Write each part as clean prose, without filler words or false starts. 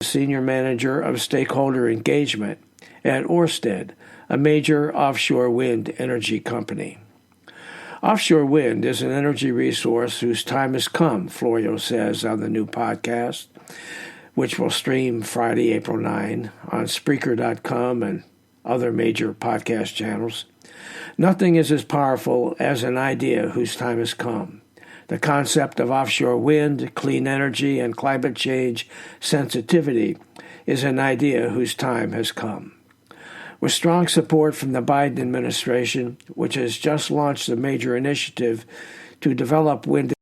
Senior Manager of Stakeholder Engagement at Ørsted, a major offshore wind energy company. Offshore wind is an energy resource whose time has come, Florio says on the new podcast, which will stream Friday, April 9 on Spreaker.com and other major podcast channels. Nothing is as powerful as an idea whose time has come. The concept of offshore wind, clean energy, and climate change sensitivity is an idea whose time has come. With strong support from the Biden administration, which has just launched a major initiative to develop wind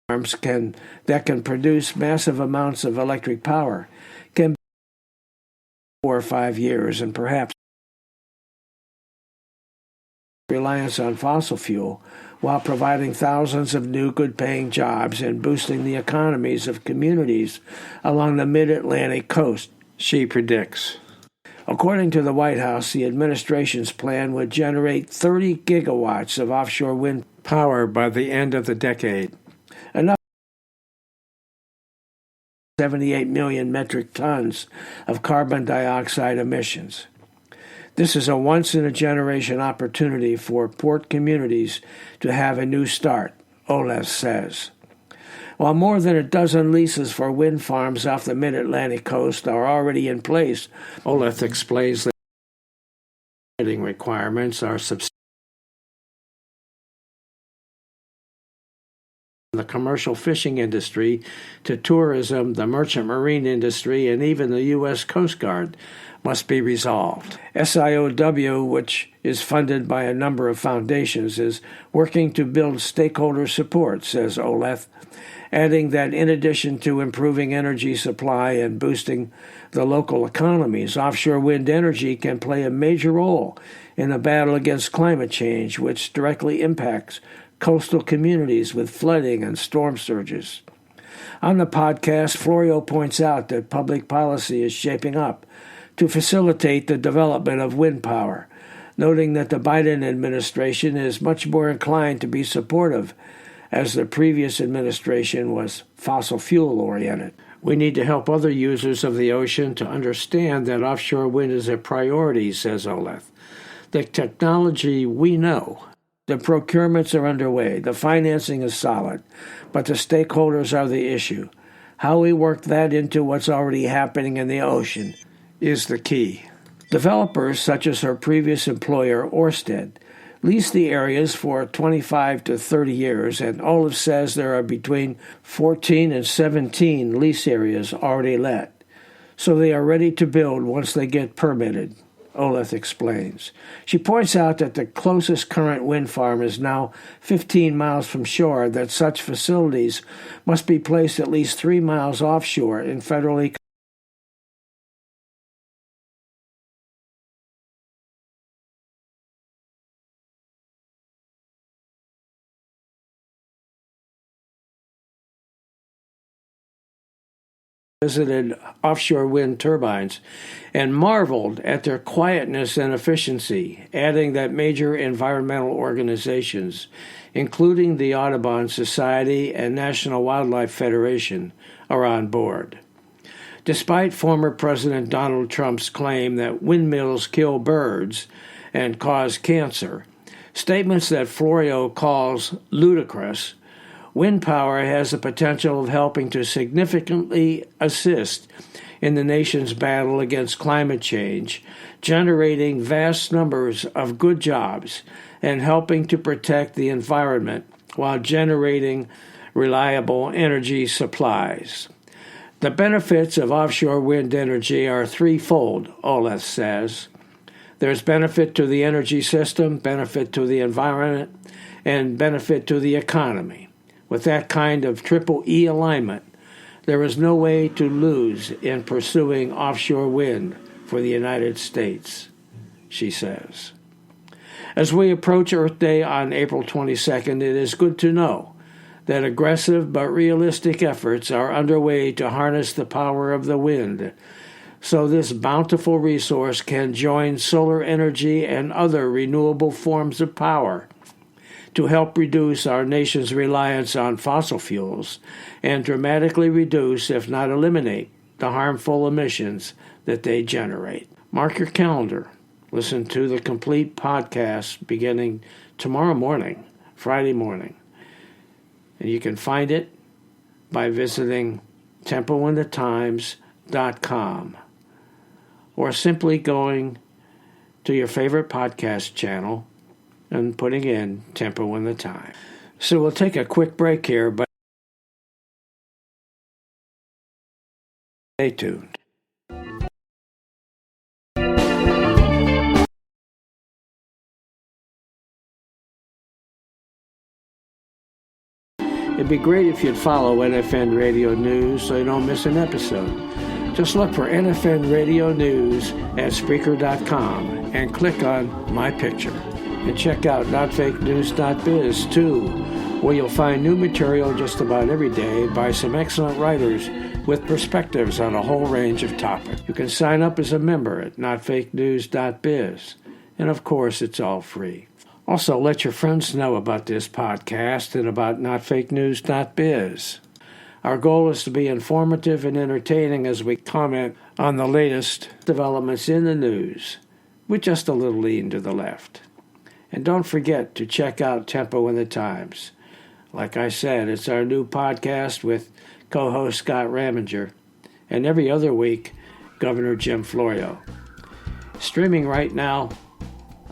farms that can produce massive amounts of electric power, can be 4 or 5 years, and perhaps reliance on fossil fuel, while providing thousands of new good-paying jobs and boosting the economies of communities along the mid-Atlantic coast, she predicts. According to the White House, the administration's plan would generate 30 gigawatts of offshore wind power by the end of the decade, enough 78 million metric tons of carbon dioxide emissions. This is a once-in-a-generation opportunity for port communities to have a new start, Oleth says. While more than a dozen leases for wind farms off the mid-Atlantic coast are already in place, Oleth explains that requirements are substantial. The commercial fishing industry to tourism, the merchant marine industry, and even the U.S. Coast Guard must be resolved. SIOW, which is funded by a number of foundations, is working to build stakeholder support, says Oleth, adding that in addition to improving energy supply and boosting the local economies, offshore wind energy can play a major role in the battle against climate change, which directly impacts coastal communities with flooding and storm surges. On the podcast, Florio points out that public policy is shaping up to facilitate the development of wind power, noting that the Biden administration is much more inclined to be supportive, as the previous administration was fossil fuel-oriented. We need to help other users of the ocean to understand that offshore wind is a priority, says Oleth. The technology we know. The procurements are underway. The financing is solid. But the stakeholders are the issue. How we work that into what's already happening in the ocean is the key. Developers, such as her previous employer, Ørsted, lease the areas for 25 to 30 years, and Olaf says there are between 14 and 17 lease areas already let. So they are ready to build once they get permitted, Olaf explains. She points out that the closest current wind farm is now 15 miles from shore, that such facilities must be placed at least 3 miles offshore in federally visited offshore wind turbines and marveled at their quietness and efficiency, adding that major environmental organizations, including the Audubon Society and National Wildlife Federation, are on board. Despite former President Donald Trump's claim that windmills kill birds and cause cancer, statements that Florio calls ludicrous, wind power has the potential of helping to significantly assist in the nation's battle against climate change, generating vast numbers of good jobs and helping to protect the environment while generating reliable energy supplies. The benefits of offshore wind energy are threefold, Oleth says. There's benefit to the energy system, benefit to the environment, and benefit to the economy. With that kind of triple E alignment, there is no way to lose in pursuing offshore wind for the United States, she says. As we approach Earth Day on April 22nd, it is good to know that aggressive but realistic efforts are underway to harness the power of the wind, so this bountiful resource can join solar energy and other renewable forms of power to help reduce our nation's reliance on fossil fuels and dramatically reduce, if not eliminate, the harmful emissions that they generate. Mark your calendar. Listen to the complete podcast beginning tomorrow morning, Friday morning. And you can find it by visiting tempointhetimes.com or simply going to your favorite podcast channel and putting in Tempo in the Time. So we'll take a quick break here, but stay tuned. It'd be great if you'd follow NFN Radio News so you don't miss an episode. Just look for NFN Radio News at Spreaker.com and click on My Picture. And check out notfakenews.biz too, where you'll find new material just about every day by some excellent writers with perspectives on a whole range of topics. You can sign up as a member at notfakenews.biz, and of course it's all free. Also, let your friends know about this podcast and about notfakenews.biz. Our goal is to be informative and entertaining as we comment on the latest developments in the news, with just a little lean to the left. And don't forget to check out Tempo in the Times. Like I said, it's our new podcast with co-host Scott Raminger, and every other week, Governor Jim Florio. Streaming right now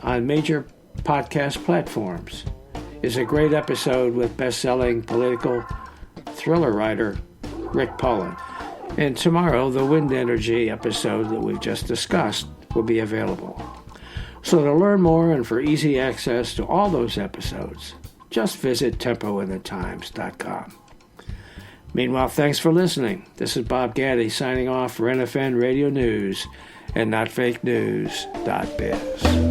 on major podcast platforms is a great episode with best-selling political thriller writer Rick Pullen. And tomorrow, the wind energy episode that we've just discussed will be available. So to learn more and for easy access to all those episodes, just visit tempointhetimes.com. Meanwhile, thanks for listening. This is Bob Gaddy signing off for NFN Radio News and NotFakeNews.biz.